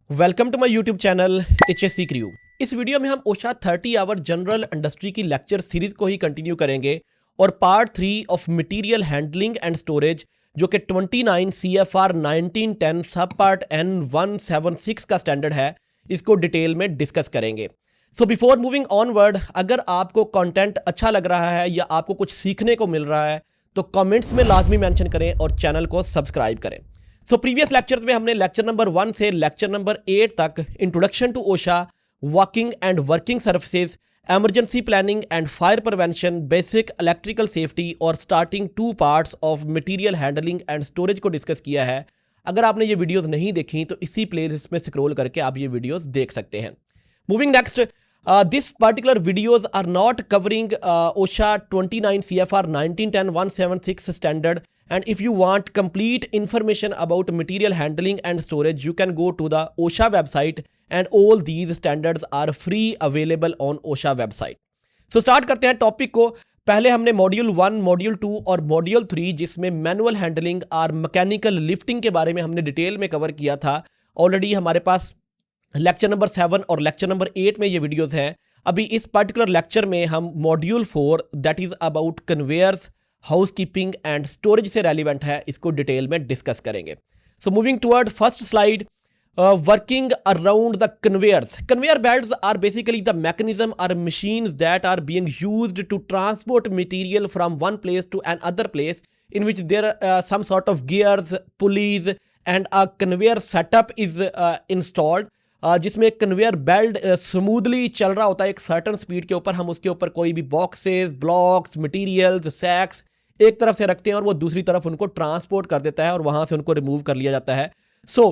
Welcome to my YouTube channel HSC crew. इस video में हम ओशा 30 आवर जनरल इंडस्ट्री की लेक्चर सीरीज को ही कंटिन्यू करेंगे और part 3 of material handling and storage जो कि 29 CFR 1910 सब पार्ट N176 का स्टैंडर्ड है, इसको डिटेल में डिस्कस करेंगे। सो बिफोर मूविंग ऑनवर्ड, अगर आपको कंटेंट अच्छा लग रहा है या आपको कुछ सीखने को मिल रहा है तो कमेंट्स में लाजमी मेंशन करें और चैनल को सब्सक्राइब करें। सो प्रीवियस लेक्चर्स में हमने लेक्चर नंबर 1 से लेक्चर नंबर 8 तक introduction to OSHA, working and working services, emergency planning and fire prevention, basic electrical safety और starting 2 parts of material handling and storage को discuss किया है। अगर आपने ये वीडियोस नहीं देखी तो इसी प्लेलिस्ट में स्क्रॉल करके आप ये वीडियोस देख सकते हैं। Moving next, this particular videos are not covering OSHA 29 CFR 1910-176 standard, and if you want complete information about material handling and storage, you can go to the OSHA website, and all these standards are free available on OSHA website. So start करते हैं topic को। पहले हमने module 1, module 2 और module 3 जिसमें manual handling और mechanical lifting के बारे में हमने डिटेल में कवर किया था। ऑलरेडी हमारे पास लेक्चर नंबर 7 और लेक्चर नंबर 8 में ये वीडियोस हैं। अभी इस पर्टिकुलर लेक्चर में हम module 4 that is about conveyors, housekeeping and storage से रेलिवेंट है, इसको डिटेल में डिस्कस करेंगे। So moving toward first slide, working around the conveyors. Conveyor belts are basically the mechanism or machines that are being used to transport material from one place to another place, in which there are some sort of gears, pulleys and a conveyor setup is installed, जिसमें conveyor belt smoothly चल रहा होता है एक certain speed के ऊपर। हम उसके ऊपर कोई भी बॉक्सेस, ब्लॉक्स, मटेरियल्स, सैक्स एक तरफ से रखते हैं और वो दूसरी तरफ उनको ट्रांसपोर्ट कर देता है और वहाँ से उनको रिमूव कर लिया जाता है। So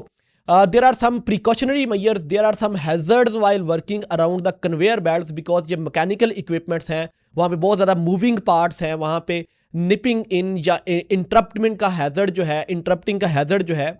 there are some precautionary measures, there are some hazards while working around the conveyor belts, because ये मैकेनिकल इक्विपमेंट्स हैं, वहाँ पे बहुत ज़्यादा मूविंग पार्ट्स हैं, वहाँ पे निपिंग इन या इंटरप्टमेंट का हैजर्ड जो है, इंटरप्टिंग का हैजर्ड जो है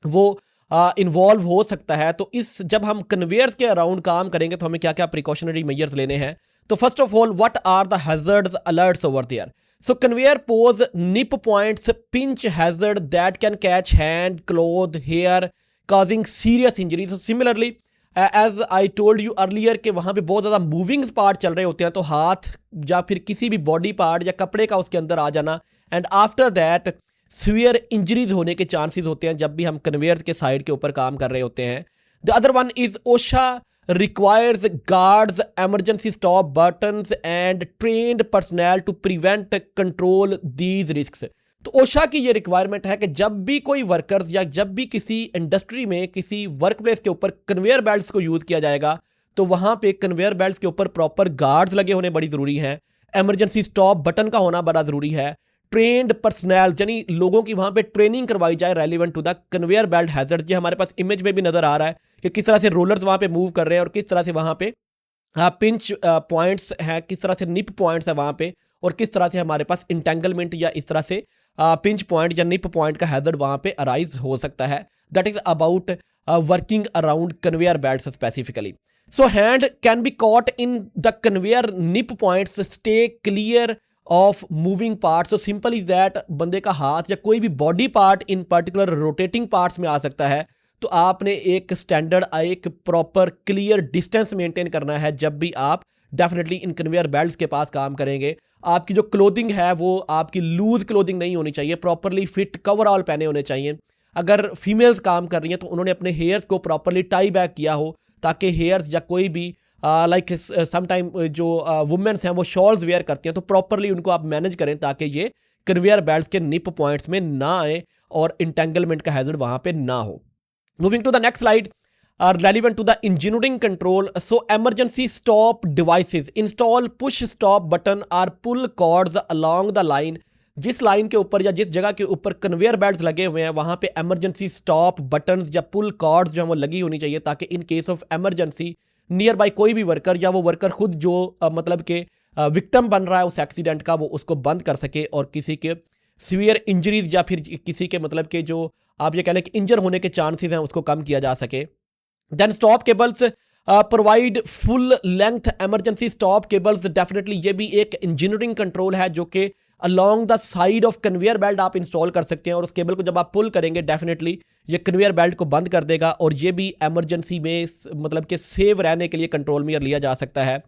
वो इन्वॉल्व हो सकता है। तो इस जब हम कन्वेयर्स के अराउंड काम करेंगे तो हमें क्या क्या प्रिकॉशनरी मेजर्स लेने हैं। तो first of all, what are the hazards alerts over there. So conveyor pose nip points pinch hazard that can catch hand, cloth, hair, causing serious injuries. So similarly, as I told you earlier कि वहाँ पे बहुत ज़्यादा moving part चल रहे होते हैं, तो हाथ या फिर किसी भी बॉडी पार्ट या कपड़े का उसके अंदर आ जाना, and after that severe injuries होने के चांसेस होते हैं जब भी हम कन्वेयर्स के साइड के ऊपर काम कर रहे होते हैं। The other one is OSHA requires guards, emergency stop buttons and trained personnel to prevent, control these risks. तो ओशा की ये रिक्वायरमेंट है कि जब भी कोई वर्कर्स या जब भी किसी इंडस्ट्री में किसी वर्क प्लेस के ऊपर कन्वेयर बेल्ट्स को यूज़ किया जाएगा तो वहाँ पे कन्वेयर बेल्ट्स के ऊपर प्रॉपर गार्ड्स लगे होने बड़ी ज़रूरी है, एमरजेंसी स्टॉप बटन का होना बड़ा ज़रूरी है, ट्रेंड पर्सनल यानी लोगों की वहाँ पे ट्रेनिंग करवाई जाए relevant to the conveyor belt hazard. जो हमारे पास इमेज में भी नज़र आ रहा है कि किस तरह से रोलर्स वहाँ पे मूव कर रहे हैं और किस तरह से वहाँ पे पिंच पॉइंट्स हैं, किस तरह से निप पॉइंट्स है वहाँ पे, और किस तरह से हमारे पास इंटेंगलमेंट या इस तरह से पिंच पॉइंट या निप पॉइंट का हैजर्ड वहाँ पे अराइज हो सकता है। That is about working around conveyor belts specifically. So hand can be caught in the conveyor nib points, stay clear of moving parts. So simple is that, बंदे का हाथ या कोई भी body part in particular rotating parts में आ सकता है, तो आपने एक स्टैंडर्ड, एक प्रॉपर क्लियर डिस्टेंस मेंटेन करना है जब भी आप डेफिनेटली इन कन्वेयर बेल्ट्स के पास काम करेंगे। आपकी जो क्लोथिंग है वो आपकी लूज क्लोथिंग नहीं होनी चाहिए, प्रॉपरली फिट कवरऑल पहने होने चाहिए। अगर फीमेल्स काम कर रही हैं तो उन्होंने अपने हेयर्स को प्रॉपरली टाई बैक किया हो ताकि हेयर्स या कोई भी लाइक समटाइम जो वुमेन्स हैं वो शॉल्स वेयर करती हैं, तो प्रॉपरली उनको आप मैनेज करें ताकि ये कन्वेयर बेल्ट्स के निप पॉइंट्स में ना आए और इंटेंगलमेंट का हैजर्ड वहाँ पे ना हो। Moving to the next slide, are relevant to the engineering control. So emergency stop devices install push stop button or pull cords along the line. जिस लाइन के ऊपर या जिस जगह के ऊपर कन्वेयर बेल्ट्स लगे हुए हैं वहाँ पे एमरजेंसी स्टॉप बटन्स या पुल कॉर्ड्स जो है वो लगी होनी चाहिए ताकि in case of emergency near by कोई भी वर्कर या वो वर्कर खुद जो मतलब के विक्टिम बन रहा है उस एक्सीडेंट का, वो उसको बंद कर सके और किसी के सीवियर इंजरीज या फिर किसी के मतलब के जो आप ये कह लें कि इंजर होने के चांसेस हैं उसको कम किया जा सके। Then stop cables provide full length emergency stop cables, definitely ये भी एक इंजीनियरिंग कंट्रोल है जो कि along the side of conveyor belt आप इंस्टॉल कर सकते हैं, और उस केबल को जब आप पुल करेंगे डेफिनेटली ये कन्वेयर बेल्ट को बंद कर देगा, और ये भी एमरजेंसी में मतलब कि सेव रहने के लिए कंट्रोल मेजर लिया जा सकता है।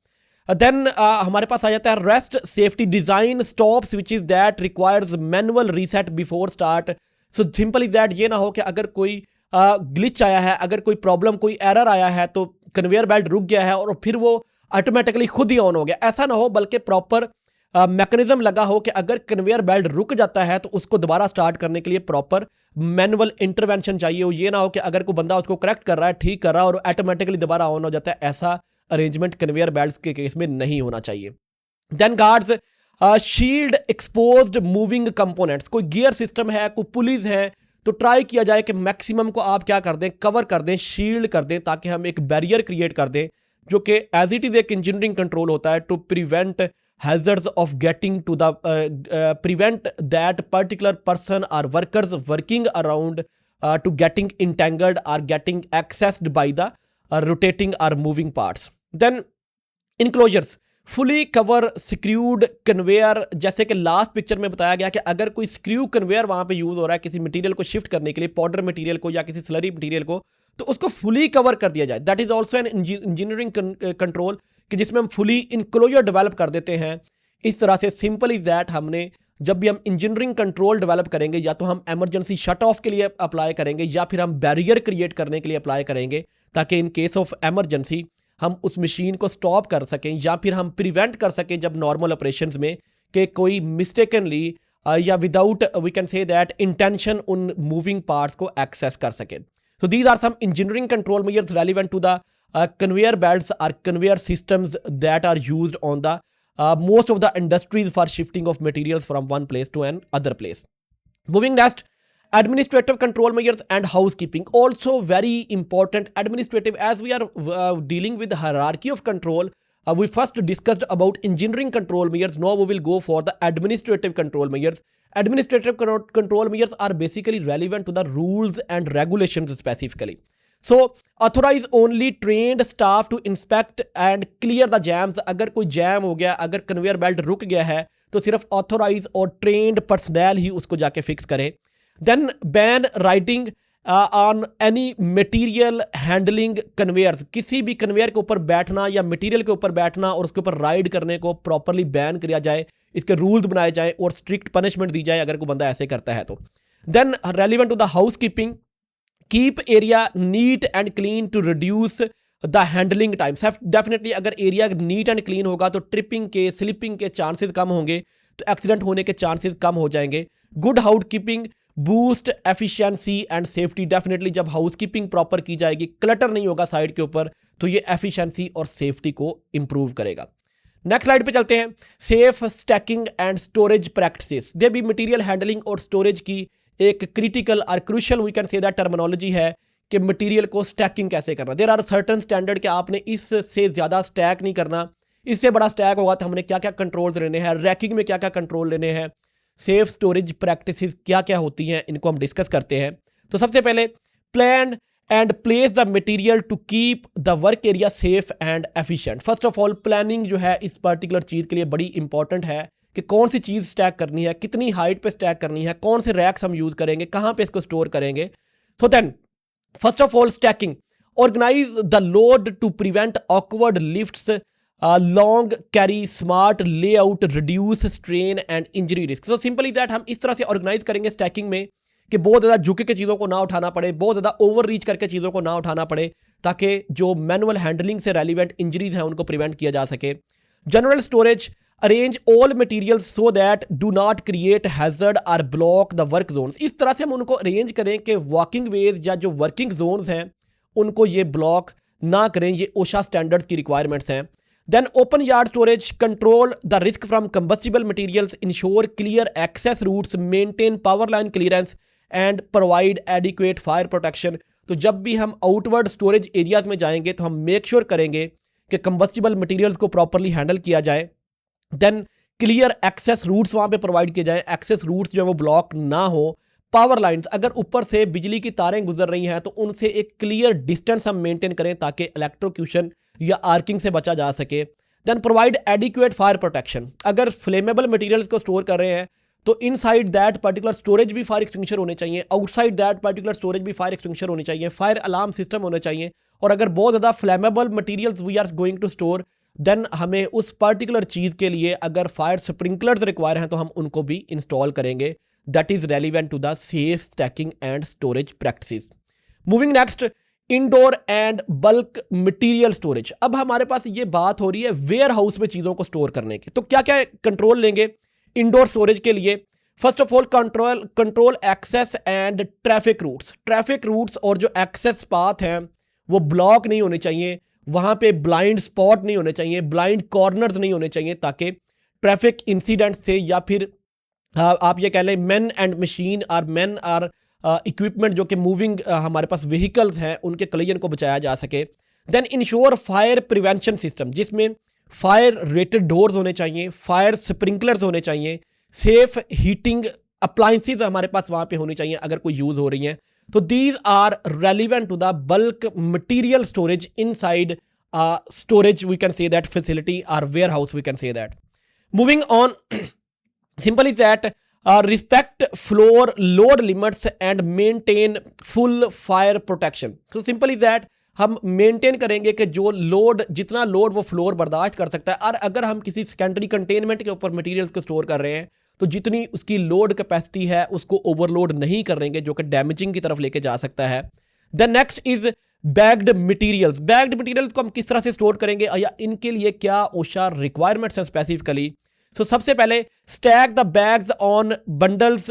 देन हमारे पास आ जाता है rest safety design stop switches that requires manual reset before start. So simple is that, ये ना हो कि अगर कोई ग्लिच आया है, अगर कोई प्रॉब्लम, कोई एरर आया है तो कन्वेयर बेल्ट रुक गया है और फिर वो ऑटोमेटिकली खुद ही ऑन हो गया, ऐसा ना हो, बल्कि प्रॉपर मैकेनिज्म लगा हो कि अगर कन्वेयर बेल्ट रुक जाता है तो उसको दोबारा स्टार्ट करने के लिए प्रॉपर मैनुअल इंटरवेंशन चाहिए हो। ये ना हो कि अगर कोई बंदा उसको करेक्ट कर रहा है, ठीक कर रहा है और ऑटोमेटिकली दोबारा ऑन हो जाता है, ऐसा अरेंजमेंट कन्वेयर बेल्ट के केस में नहीं होना चाहिए। Then guards shield exposed moving components, कोई गियर सिस्टम है, कोई पुलिस है, तो ट्राई किया जाए कि मैक्सिमम को आप क्या कर दें, कवर कर दें, शील्ड कर दें, ताकि हम एक बैरियर क्रिएट कर दें जो कि एज इट इज़ एक इंजीनियरिंग कंट्रोल होता है to prevent hazards of getting to the prevent that particular person or workers working around to getting entangled or getting accessed by the rotating or moving parts. Then enclosures fully cover screwed conveyor, जैसे कि last picture में बताया गया कि अगर कोई screw conveyor वहाँ पे यूज़ हो रहा है किसी मटेरियल को शिफ्ट करने के लिए, पाउडर मटेरियल को या किसी स्लरी मटेरियल को, तो उसको फुली कवर कर दिया जाए। That is also an engineering control कि जिसमें हम फुली इनक्लोजर डेवलप कर देते हैं। इस तरह से सिंपल इज़ दैट, हमने जब भी हम इंजीनियरिंग कंट्रोल डेवलप करेंगे या तो हम एमरजेंसी शट ऑफ के लिए अप्लाई करेंगे या फिर हम बैरियर क्रिएट करने के लिए अप्लाई करेंगे, ताकि इन केस ऑफ एमरजेंसी हम उस मशीन को स्टॉप कर सकें या फिर हम प्रिवेंट कर सकें जब नॉर्मल ऑपरेशंस में कि कोई मिस्टेकनली या without we can say that intention उन मूविंग पार्ट्स को एक्सेस कर सके। So these are some engineering control measures relevant to the conveyor belts or conveyor systems that are used on the most of the industries for shifting of materials from one place to another place. Moving next, administrative control measures and housekeeping, also very important. Administrative, as we are dealing with the hierarchy of control, we first discussed about engineering control measures. Now we will go for the administrative control measures. Administrative control measures are basically relevant to the rules and regulations specifically. So authorize only trained staff to inspect and clear the jams. अगर कोई jam हो गया, अगर conveyor belt रुक गया है, तो सिर्फ ऑथोराइज और ट्रेंड पर्सनल ही उसको जाके फिक्स करे। Then ban riding on any material handling conveyors, किसी भी कन्वेयर के ऊपर बैठना या मटेरियल के ऊपर बैठना और उसके ऊपर राइड करने को प्रॉपरली बैन किया जाए, इसके रूल्स बनाए जाए और स्ट्रिक्ट पनिशमेंट दी जाए अगर कोई बंदा ऐसे करता है तो। Then relevant to the housekeeping, keep area neat and clean to reduce the handling times. Definitely अगर एरिया नीट एंड क्लीन होगा तो ट्रिपिंग के, स्लिपिंग के चांसेस कम होंगे, तो एक्सीडेंट होने के चांसेस कम हो जाएंगे। Good house keeping boost efficiency and safety, definitely जब हाउस कीपिंग प्रॉपर की जाएगी, क्लटर नहीं होगा साइड के ऊपर, तो ये एफिशिएंसी और सेफ्टी को इंप्रूव करेगा। नेक्स्ट स्लाइड पे चलते हैं। Safe stacking and storage practices, ये भी मटेरियल हैंडलिंग और स्टोरेज की एक क्रिटिकल और crucial we can say that terminology है कि मटेरियल को स्टैकिंग कैसे करना। देयर आर सर्टन स्टैंडर्ड कि आपने इससे ज़्यादा स्टैक नहीं करना, इससे बड़ा स्टैक होगा तो हमने क्या क्या कंट्रोल्स लेने हैं, रैकिंग में क्या क्या कंट्रोल लेने हैं, सेफ स्टोरेज प्रैक्टिसेस क्या क्या होती हैं, इनको हम डिस्कस करते हैं। तो सबसे पहले plan and place the material to keep the work area safe and efficient. First of all planning जो है इस पर्टिकुलर चीज़ के लिए बड़ी इंपॉर्टेंट है कि कौन सी चीज़ स्टैक करनी है, कितनी हाइट पे स्टैक करनी है, कौन से रैक्स हम यूज़ करेंगे, कहाँ पे इसको स्टोर करेंगे। So then first of all stacking, organise the load to prevent awkward lifts, long carry, smart layout, reduce strain and injury risk. So simply that हम इस तरह से ऑर्गेनाइज करेंगे स्टैकिंग में कि बहुत ज़्यादा झुके के चीज़ों को ना उठाना पड़े, बहुत ज़्यादा ओवर रीच करके चीज़ों को ना उठाना पड़े, ताकि जो मैनुअल हैंडलिंग से रेलिवेंट इंजरीज हैं उनको प्रिवेंट किया जा सके। General storage, arrange all materials so that do not create hazard और ब्लॉक द वर्क जोन्स। इस तरह से हम उनको अरेंज करें कि वॉकिंग वेज या जो वर्किंग जोन्स हैं उनको ये ब्लॉक ना करें, ये ओशा स्टैंडर्ड्स की रिक्वायरमेंट्स हैं। Then open yard storage, control the risk from combustible materials, ensure clear access routes, maintain power line clearance and provide adequate fire protection. तो जब भी हम आउटवर्ड स्टोरेज एरियाज में जाएंगे तो हम मेक श्योर करेंगे कि कंबस्टिबल मटेरियल्स को प्रॉपरली हैंडल किया जाए। देन क्लियर एक्सेस रूट्स वहाँ पे प्रोवाइड किए जाएं, एक्सेस रूट्स जो है वो ब्लॉक ना हो। पावर लाइंस, अगर ऊपर से बिजली की तारें गुजर रही हैं तो उनसे एक क्लियर डिस्टेंस हम मेंटेन करें ताकि इलेक्ट्रोक्यूशन या आर्किंग से बचा जा सके। Then provide adequate fire protection, अगर फ्लेमेबल मटेरियल्स को स्टोर कर रहे हैं तो इनसाइड दैट पर्टिकुलर स्टोरेज भी फायर एक्सटिंग्विशर होने चाहिए, आउटसाइड दैट पर्टिकुलर स्टोरेज भी फायर एक्सटिंग्विशर होने चाहिए, फायर अलार्म सिस्टम होने चाहिए। और अगर बहुत ज़्यादा flammable materials we are going to store, then हमें उस पर्टिकुलर चीज़ के लिए अगर फायर स्प्रिंकलर्स रिक्वायर हैं तो हम उनको भी इंस्टॉल करेंगे। That is relevant to the safe stacking and storage practices. Moving next, indoor and bulk material storage. अब हमारे पास ये बात हो रही है वेयर हाउस में चीज़ों को स्टोर करने की, तो क्या क्या कंट्रोल लेंगे इंडोर स्टोरेज के लिए? First of all control access and traffic routes और जो एक्सेस पाथ हैं वो ब्लॉक नहीं होने चाहिए, वहाँ पे ब्लाइंड स्पॉट नहीं होने चाहिए, ब्लाइंड कॉर्नर्स नहीं होने चाहिए, ताकि ट्रैफिक इंसिडेंट से या फिर आप ये कह लें मैन एंड मशीन और मैन और इक्विपमेंट जो कि मूविंग हमारे पास व्हीकल्स हैं उनके कलिजन को बचाया जा सके। Then ensure fire prevention system, जिसमें फायर रेटेड डोर्स होने चाहिए, फायर स्प्रिंकलर्स होने चाहिए, सेफ हीटिंग अप्लाइंसेज हमारे पास वहाँ पे होनी चाहिए अगर कोई यूज़ हो रही हैं। तो these are relevant to the bulk material storage inside storage we can say that facility और warehouse we can say that. Moving on, simple is that respect floor load limits and maintain full fire protection. तो simple is that हम maintain करेंगे कि जो load, जितना load वो floor बर्दाश्त कर सकता है, और अगर हम किसी सेकेंडरी कंटेनमेंट के ऊपर मटेरियल्स को स्टोर कर रहे हैं तो जितनी उसकी लोड कैपेसिटी है उसको ओवरलोड नहीं करेंगे जो कि डैमेजिंग की तरफ लेके जा सकता है। The next is bagged materials को हम किस तरह से स्टोर करेंगे या इनके लिए क्या ओशा रिक्वायरमेंट्स हैं स्पेसिफिकली। तो सबसे पहले stack the bags on bundles,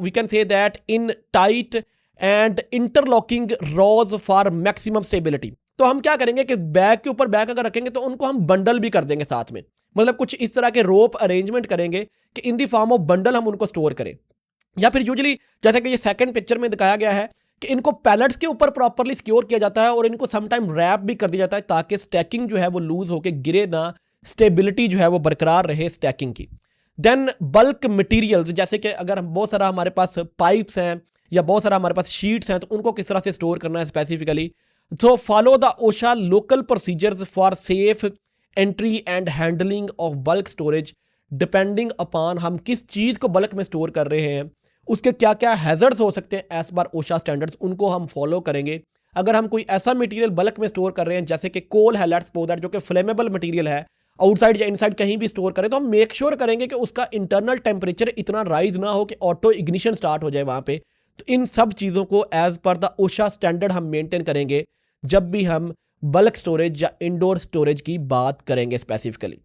we can say that in tight and interlocking rows for maximum stability. तो हम क्या करेंगे कि बैग के ऊपर बैग अगर रखेंगे तो उनको हम बंडल भी कर देंगे साथ में, मतलब कुछ इस तरह के रोप अरेंजमेंट करेंगे कि इन दी फॉर्म ऑफ बंडल हम उनको स्टोर करें। या फिर यूजुअली जैसे कि ये सेकंड पिक्चर में दिखाया गया है कि इनको पैलेट्स के ऊपर प्रॉपरली सिक्योर किया जाता है और इनको समटाइम रैप भी कर दिया जाता है ताकि स्टैकिंग जो है वो लूज होकर गिरे ना, स्टेबिलिटी जो है वो बरकरार रहे स्टैकिंग की। देन बल्क मटेरियल्स, जैसे कि अगर हम बहुत सारा हमारे पास पाइप्स हैं या बहुत सारा हमारे पास शीट्स हैं तो उनको किस तरह से स्टोर करना है स्पेसिफिकली। तो follow the OSHA local procedures for safe entry and handling of bulk storage depending upon हम किस चीज़ को बल्क में स्टोर कर रहे हैं, उसके क्या क्या हैजर्ड्स हो सकते हैं एज पर ओशा स्टैंडर्ड्स, उनको हम फॉलो करेंगे। अगर हम कोई ऐसा मटेरियल बल्क में स्टोर कर रहे हैं जैसे कि कोल है, लेट्स सपोज दैट, जो कि फ्लेमेबल मटेरियल है, आउटसाइड या इनसाइड कहीं भी स्टोर करें तो हम मेक श्योर करेंगे कि उसका इंटरनल टेम्परेचर इतना राइज ना हो कि ऑटो इग्निशन स्टार्ट हो जाए वहाँ पे। तो इन सब चीज़ों को एज पर द ओशा स्टैंडर्ड हम मेंटेन करेंगे जब भी हम बल्क स्टोरेज या इंडोर स्टोरेज की बात करेंगे specifically.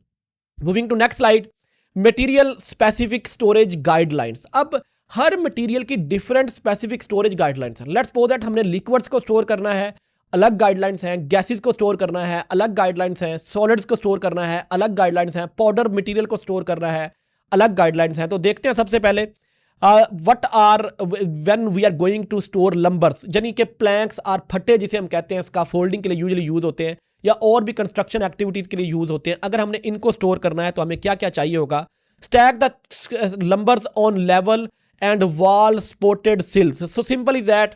Moving to next slide, material specific storage guidelines. अब हर मटेरियल की डिफरेंट स्पेसिफिक स्टोरेज गाइडलाइंस हैं। लेट्स सपोज दैट हमने लिक्विड्स को स्टोर करना है, अलग गाइडलाइंस हैं, गैसेस को स्टोर करना है, अलग गाइडलाइंस हैं, सॉलिड्स को स्टोर करना है, अलग गाइडलाइंस हैं, पाउडर मटेरियल को स्टोर करना है, अलग गाइडलाइंस हैं। तो देखते हैं सबसे पहले what are when we are going to store lumbers, यानी कि प्लैंक्स और फट्टे जिसे हम कहते हैं, स्काफोल्डिंग के लिए यूजुअली यूज़ होते हैं या और भी कंस्ट्रक्शन एक्टिविटीज़ के लिए यूज़ होते हैं। अगर हमने इनको स्टोर करना है तो हमें क्या क्या चाहिए होगा? Stack the lumbers on level and wall supported sills. So simple is that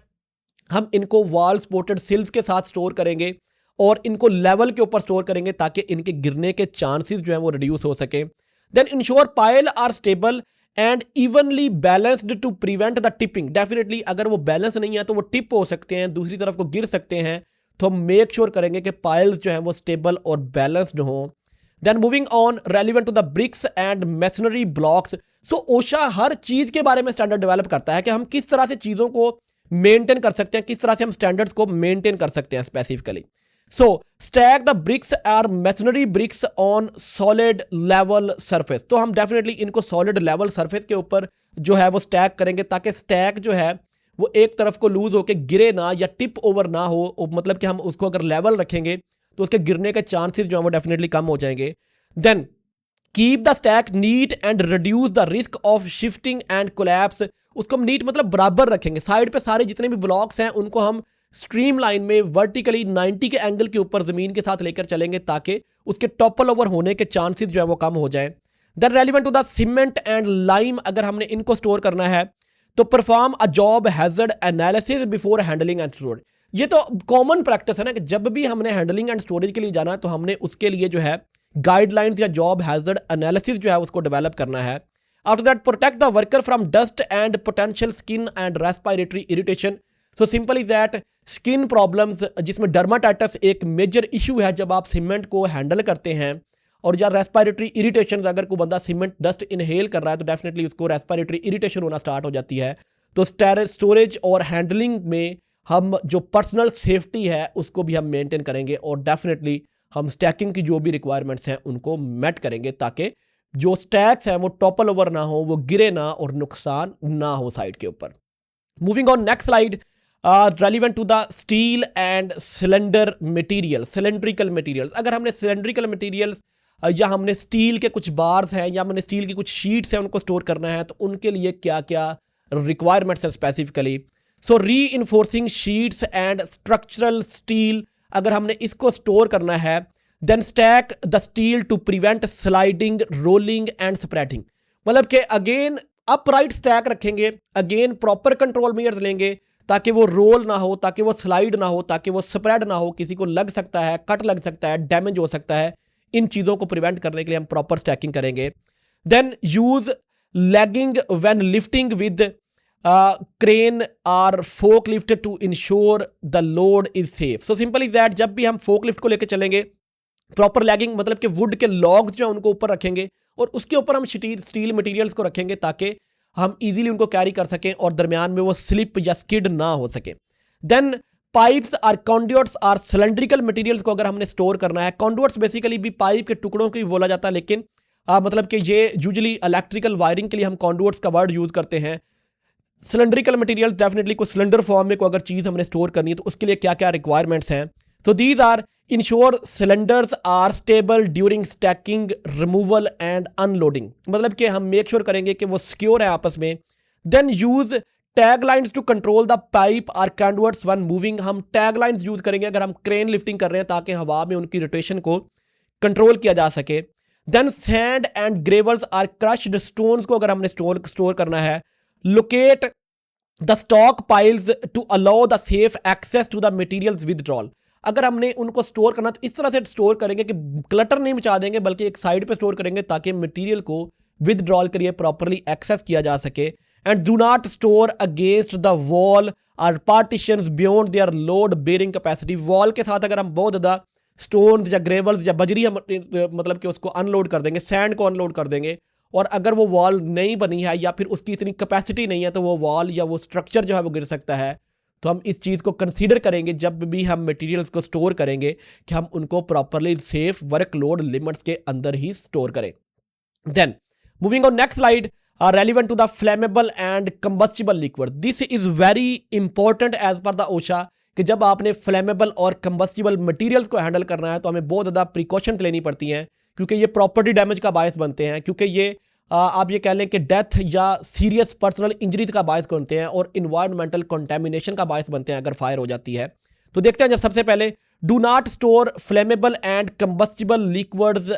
हम इनको वॉल सपोर्टेड सिल्स के साथ स्टोर करेंगे और इनको लेवल के ऊपर स्टोर करेंगे ताकि इनके गिरने के चांसेस जो है वो रिड्यूस हो सके। Then ensure pile are stable and evenly balanced to prevent the tipping. Definitely अगर वो बैलेंस नहीं है तो वो टिप हो सकते हैं, दूसरी तरफ को गिर सकते हैं, तो हम मेक श्योर करेंगे कि पाइल्स जो है वो स्टेबल और बैलेंस्ड हों। Then moving on, relevant to the bricks and masonry blocks. So OSHA हर चीज़ के बारे में स्टैंडर्ड डेवलप करता है कि हम किस तरह से चीज़ों को मेंटेन कर सकते हैं, किस तरह से हम स्टैंडर्ड्स को मेंटेन कर सकते हैं specifically. So stack the bricks or masonry bricks on solid level surface. तो हम डेफिनेटली इनको सॉलिड लेवल सरफेस के ऊपर जो है वो स्टैक करेंगे ताकि स्टैक जो है वो एक तरफ को लूज होकर गिरे ना या टिप ओवर ना हो, मतलब कि हम उसको अगर लेवल रखेंगे तो उसके गिरने के चांसेस जो है वो डेफिनेटली कम हो जाएंगे। Then keep the stack neat and reduce the risk of shifting and collapse. उसको हम नीट मतलब बराबर रखेंगे, साइड पे सारे जितने भी ब्लॉक्स हैं उनको हम स्ट्रीम लाइन में वर्टिकली 90 के एंगल के ऊपर ज़मीन के साथ लेकर चलेंगे ताकि उसके टॉपल ओवर होने के चांसेस जो है वो कम हो जाए। Then relevant to the cement and lime, अगर हमने इनको स्टोर करना है तो perform a job hazard analysis before handling and storage. ये तो कॉमन प्रैक्टिस है ना कि जब भी हमने हैंडलिंग एंड स्टोरेज के लिए जाना है तो हमने उसके लिए जो है गाइडलाइंस या जॉब हैजर्ड एनालिसिस जो है उसको डेवलप करना है। After that protect the worker from dust and potential skin and respiratory irritation. So simple is that skin problems जिसमें डर्माटाइटिस एक मेजर इशू है जब आप सीमेंट को हैंडल करते हैं, और या रेस्पिरेटरी इरिटेशन, अगर कोई बंदा सीमेंट डस्ट इनहेल कर रहा है तो डेफिनेटली उसको रेस्पिरेटरी इरिटेशन होना स्टार्ट हो जाती है। तो स्टोरेज और हैंडलिंग में हम जो पर्सनल सेफ्टी है उसको भी हम मेंटेन करेंगे, और डेफिनेटली हम स्टैकिंग की जो भी रिक्वायरमेंट्स हैं उनको मेट करेंगे ताकि जो स्टैक्स हैं वो टॉपल ओवर ना हो, वो गिरे ना और नुकसान ना हो साइड के ऊपर। Moving on next slide, relevant to the steel and cylinder material, cylindrical materials. अगर हमने सिलेंड्रिकल मटेरियल्स या हमने स्टील के कुछ बार्स हैं या हमने स्टील की कुछ शीट्स हैं उनको स्टोर करना है तो उनके लिए क्या क्या रिक्वायरमेंट्स हैं specifically. So reinforcing sheets and structural steel, अगर हमने इसको स्टोर करना है, then stack the steel to prevent sliding, rolling and spreading. मतलब कि अगेन अपराइट स्टैक रखेंगे, अगेन प्रॉपर कंट्रोल मेजर्स लेंगे ताकि वो रोल ना हो, ताकि वो स्लाइड ना हो, ताकि वो स्प्रेड ना हो, किसी को लग सकता है, कट लग सकता है, डैमेज हो सकता है। इन चीज़ों को प्रिवेंट करने के लिए हम प्रॉपर स्टैकिंग करेंगे। Then use lagging when lifting with crane or fork lift to ensure the load is safe. So simple is that जब भी हम फोक लिफ्ट को लेकर चलेंगे, प्रॉपर लैगिंग मतलब कि वुड के लॉग्स जो है उनको ऊपर रखेंगे और उसके ऊपर हम स्टील मटेरियल्स को रखेंगे ताकि हम इजीली उनको कैरी कर सकें और दरमियान में वो स्लिप या स्किड ना हो सके। Then pipes or conduits or cylindrical materials को अगर हमने स्टोर करना है, कॉन्ड्यूट्स बेसिकली भी पाइप के टुकड़ों को ही बोला जाता है, लेकिन मतलब कि ये यूजुअली इलेक्ट्रिकल वायरिंग के लिए हम कॉन्ड्यूट्स का वर्ड यूज़ करते हैं। सिलेंड्रिकल मटेरियल्स डेफिनेटली कोई सिलेंडर फॉर्म में कोई अगर चीज़ हमने स्टोर करनी है तो उसके लिए क्या क्या रिक्वायरमेंट्स हैं। तो these are ensure cylinders are stable during stacking, removal and unloading, मतलब कि हम मेक श्योर करेंगे कि वो सिक्योर है आपस में। Then use tag lines to control the pipe or conduits when moving, हम टैग लाइन्स यूज करेंगे अगर हम क्रेन लिफ्टिंग कर रहे हैं ताकि हवा में उनकी रोटेशन को कंट्रोल किया जा सके। Then sand and gravels or crushed, stones को अगर हमने स्टोर करना है। Locate the stock piles to allow the safe access to the materials withdrawal, अगर हमने उनको स्टोर करना तो इस तरह से स्टोर करेंगे कि क्लटर नहीं मचा देंगे बल्कि एक साइड पे स्टोर करेंगे ताकि मटेरियल को विदड्रॉल के लिए प्रॉपरली एक्सेस किया जा सके। And do not store against the wall और partitions beyond their load bearing capacity, wall के साथ अगर हम बहुत ज़्यादा स्टोन या ग्रेवल्स या बजरी हम मतलब कि उसको अनलोड कर देंगे, सैंड को अनलोड कर देंगे, और अगर वो वॉल नहीं बनी है या फिर उसकी इतनी कैपेसिटी नहीं है तो वो वॉल या वो स्ट्रक्चर जो है वो गिर सकता है। तो हम इस चीज़ को कंसीडर करेंगे जब भी हम मटेरियल्स को स्टोर करेंगे कि हम उनको प्रॉपरली सेफ वर्कलोड लिमिट्स के अंदर ही स्टोर करें। Then moving on next slide, relevant to the flammable and combustible liquid, this is very important as पर द ओशा कि जब आपने फ्लेमेबल और कंबस्टिबल मटेरियल्स को हैंडल करना है तो हमें बहुत ज़्यादा प्रिकॉशंस लेनी पड़ती हैं क्योंकि ये प्रॉपर्टी डैमेज का बायस बनते हैं, क्योंकि ये आप ये कह लें कि डेथ या सीरियस पर्सनल इंजरी का बायस बनते हैं और इन्वायरमेंटल कंटेमिनेशन का बायस बनते हैं अगर फायर हो जाती है। तो देखते हैं, जब सबसे पहले do not store flammable and combustible liquids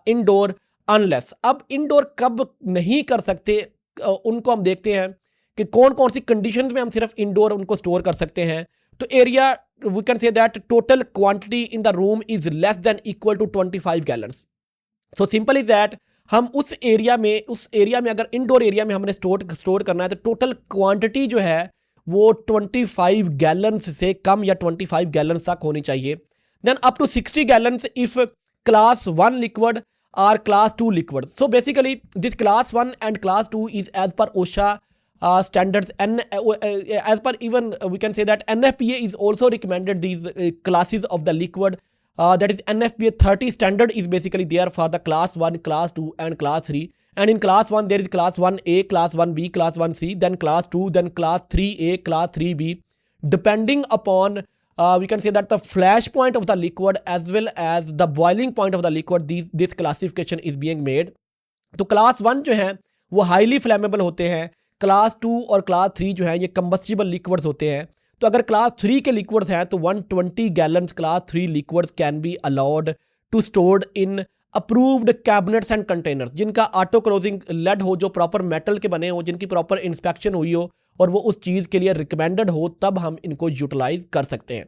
indoor unless. अब इंडोर कब नहीं कर सकते उनको हम देखते हैं कि कौन कौन सी कंडीशंस में हम सिर्फ इंडोर उनको स्टोर कर सकते हैं। तो area we can say that total quantity in the room is less than equal to 25 gallons. So simple is that हम उस एरिया में अगर इंडोर एरिया में हमने स्टोर करना है तो टोटल क्वांटिटी जो है वो 25 गैलन्स से कम या 25 गैलन्स तक होनी चाहिए। Then up to 60 gallons if class 1 liquid or class 2 liquid. So basically this class 1 and class 2 is as per OSHA standards, and as per even we can say that NFPA is also recommended these classes of the liquid, that is NFPA 30 standard is basically there for the class 1, class 2 and class 3, and in class 1 there is class 1A, class 1B, class 1C, then class 2, then class 3A, class 3B, depending upon we can say that the flash point of the liquid as well as the boiling point of the liquid, this classification is being made। तो class 1 जो है वो highly flammable होते हैं, class 2 और class 3 जो है ये कंबस्टिबल लिक्विड्स होते हैं। तो अगर क्लास 3 के लिक्विड्स हैं तो 120 gallons class 3 liquids can be allowed to stored in approved cabinets and containers, जिनका ऑटो क्लोजिंग लेड हो, जो प्रॉपर मेटल के बने हो, जिनकी प्रॉपर इंस्पेक्शन हुई हो और वो उस चीज़ के लिए रिकमेंडेड हो, तब हम इनको यूटिलाइज कर सकते हैं।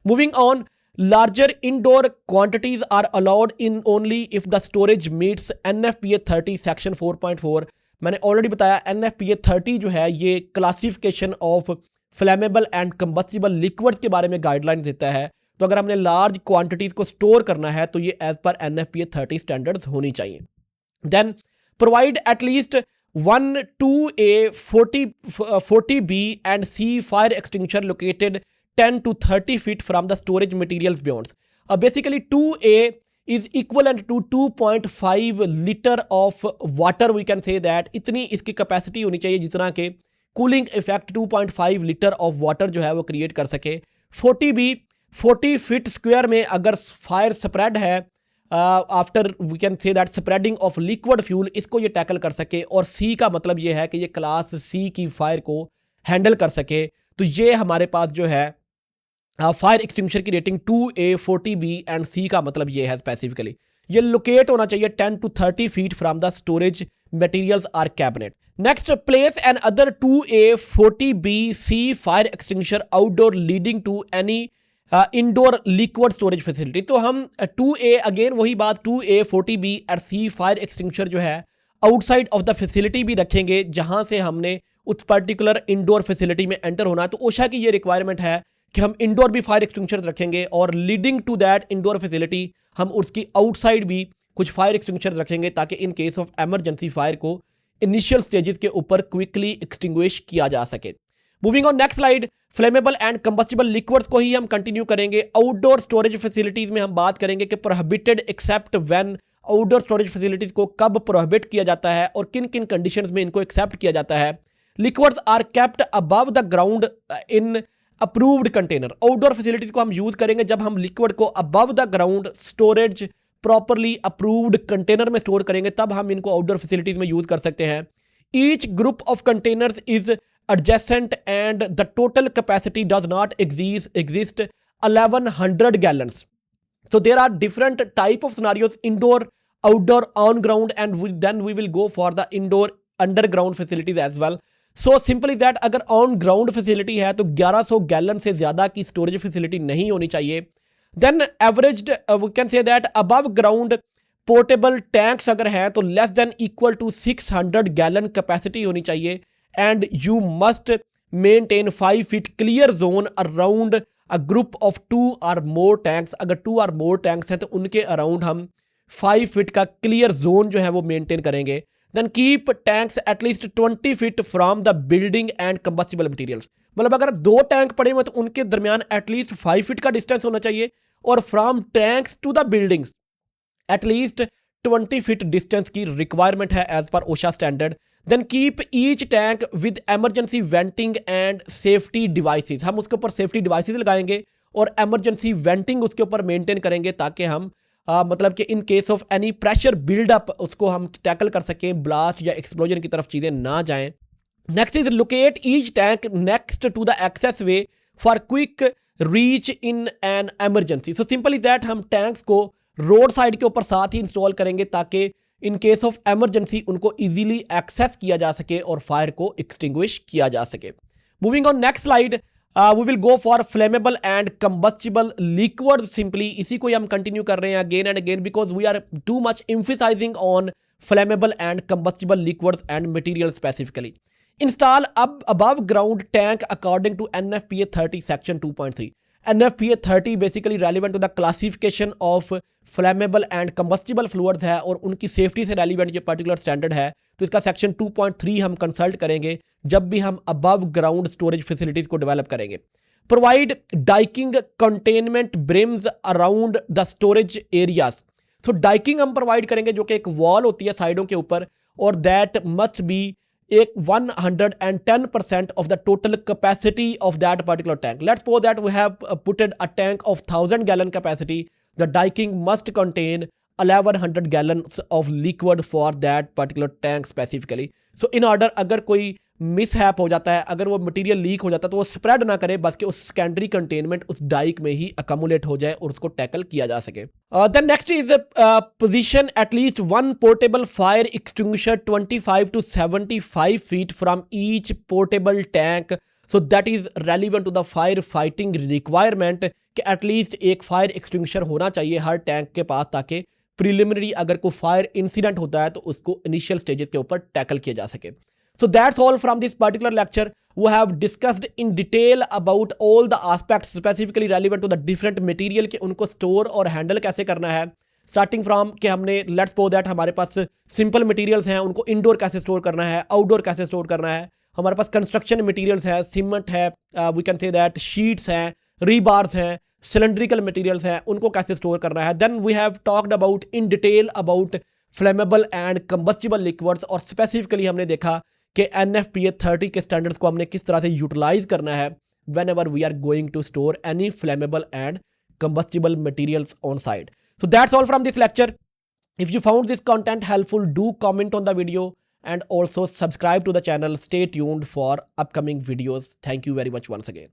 Moving on, larger indoor quantities are allowed in only if the storage meets NFPA 30 section 4.4। मैंने ऑलरेडी बताया NFPA 30 जो है ये classification of flammable and combustible liquids के बारे में गाइडलाइंस देता है। तो अगर हमने लार्ज क्वांटिटीज को स्टोर करना है तो ये एज पर NFPA 30 स्टैंडर्ड्स होनी चाहिए। Then provide at least 1 2A 40B and C fire extinguisher located 10 to 30 feet from the storage materials beyond। Basically 2A is equivalent to 2.5 liter of water, we can say that इतनी इसकी capacity होनी चाहिए जितना कि cooling effect 2.5 litre of water जो है वो create कर सके। 40B 40 फीट स्क्वायर में अगर फायर स्प्रेड है after we can say that spreading of liquid fuel, इसको ये टैकल कर सके। और सी का मतलब ये है कि ये क्लास सी की फायर को हैंडल कर सके। तो ये हमारे पास जो है फायर एक्सटिंग्विशर की rating 2A 40B and C का मतलब ये है स्पेसिफिकली ये लोकेट होना चाहिए 10 to 30 feet from the storage materials or cabinet. Next, place an other 2A 40B C fire extinguisher outdoor leading to any indoor liquid storage facility. तो हम 2A again वही बात 2A 40B और C fire extinguisher जो है outside of the facility भी रखेंगे जहां से हमने उस पर्टिकुलर इंडोर फैसिलिटी में एंटर होना है। तो ओशा की ये रिक्वायरमेंट है कि हम इंडोर भी फायर एक्सटिंग्विशर रखेंगे और leading to that indoor facility हम उसकी आउटसाइड भी कुछ फायर एक्सटिंग्विशर रखेंगे ताकि in case of emergency fire को इनिशियल स्टेजेस के ऊपर क्विकली एक्सटिंग्विश किया जा सके। Moving on next slide, flammable and combustible liquids को ही हम कंटिन्यू करेंगे। आउटडोर स्टोरेज फैसिलिटीज में हम बात करेंगे कि prohibited except when, outdoor storage facilities को कब प्रोहिबिट किया जाता है और किन किन कंडीशंस में इनको एक्सेप्ट किया जाता है। Liquids are kept above the ground in approved container. Outdoor facilities को हम यूज करेंगे जब हम लिक्विड को above the ground storage properly approved container में स्टोर करेंगे, तब हम इनको आउटडोर फैसिलिटीज में यूज कर सकते हैं। Each group of containers is adjacent and the total capacity does not exist 1100 gallons. So there are different type of scenarios, indoor, outdoor, on ground, and then we will go for the indoor underground facilities as well. So simple is that अगर on ground facility है तो 1100 gallon से ज्यादा की storage facility नहीं होनी चाहिए। Then averaged we can say that above ground portable tanks अगर हैं तो less than equal to 600 gallon capacity होनी चाहिए। And you must maintain 5 feet clear zone around a group of 2 और मोर टैंक्स। अगर 2 और मोर टैंक्स हैं तो उनके अराउंड हम 5 फीट का क्लियर जोन जो है वो मेंटेन करेंगे। Then keep tanks at least 20 feet from the building and combustible materials. मतलब अगर 2 टैंक पड़े हुए तो उनके दरमियान एटलीस्ट 5 फीट का डिस्टेंस होना चाहिए और from tanks to the buildings at least 20 feet distance की रिक्वायरमेंट है as per OSHA standard. Then keep each tank with emergency venting and safety devices. हम उसके ऊपर सेफ्टी डिवाइसेस लगाएंगे और एमरजेंसी वेंटिंग उसके ऊपर मेंटेन करेंगे ताकि हम मतलब कि in case of any pressure buildup उसको हम टैकल कर सकें, ब्लास्ट या एक्सप्लोजन की तरफ चीज़ें ना जाएं। Next is locate each tank next to the access way for quick reach in an emergency. So simple is that हम टैंक्स को रोड साइड के ऊपर साथ ही इंस्टॉल करेंगे ताकि इन केस ऑफ एमरजेंसी उनको इजीली एक्सेस किया जा सके और फायर को एक्सटिंग्विश किया जा सके। Moving on next slide, we will go for flammable and combustible liquid. Simply इसी को हम कंटिन्यू कर रहे हैं again and again because we are too much emphasizing on flammable and combustible liquids and material specifically. Install above ground tank according to NFPA 30 section 2.3। NFPA 30 basically relevant to the classification of flammable and combustible fluids है और उनकी safety से relevant ये particular standard है। तो इसका section 2.3 हम consult करेंगे जब भी हम अबव ग्राउंड स्टोरेज फैसिलिटीज को डेवलप करेंगे। Provide diking containment berms around the storage areas. So diking हम प्रोवाइड करेंगे जो कि एक वॉल होती है साइडों के ऊपर और दैट मस्ट बी एक 110% of the total capacity of that particular tank. Let's suppose that we have put a tank of 1000 gallon capacity. The diking must contain 1100 gallons of liquid for that particular tank specifically. So in order अगर कोई mishap हो जाता है, अगर वो material leak हो जाता है तो वो स्प्रेड ना करे, बस कि उस सेकेंडरी कंटेनमेंट उस डाइक में ही अकमुलेट हो जाए और उसको टैकल किया जा सके। Then next is position at least 1 portable fire extinguisher 25 to 75 feet from each portable tank. So that is relevant to the fire fighting requirement कि एटलीस्ट एक फायर एक्सटिंग्विशर होना चाहिए हर टैंक के पास, ताकि प्रिलिमिनरी अगर कोई फायर इंसिडेंट होता है तो उसको इनिशियल स्टेजेस के ऊपर टैकल किया जा सके. So that's all from this particular lecture. We have discussed in detail about all the aspects specifically relevant to the different material कि उनको store और handle कैसे करना है. Starting from कि हमने let's suppose that हमारे पास simple materials हैं, उनको indoor कैसे store करना है, outdoor कैसे store करना है. हमारे पास construction materials है, cement है, we can say that sheets हैं, rebars हैं, cylindrical materials हैं, उनको कैसे store करना है. Then we have talked about in detail about flammable and combustible liquids और specifically हमने देखा कि NFPA 30 के स्टैंडर्ड्स को हमने किस तरह से यूटिलाइज करना है whenever we are going to store any flammable and combustible materials on site. So that's all from this lecture. If you found this content helpful, do comment on the video and also subscribe to the channel. Stay tuned for upcoming videos. Thank you very much once again.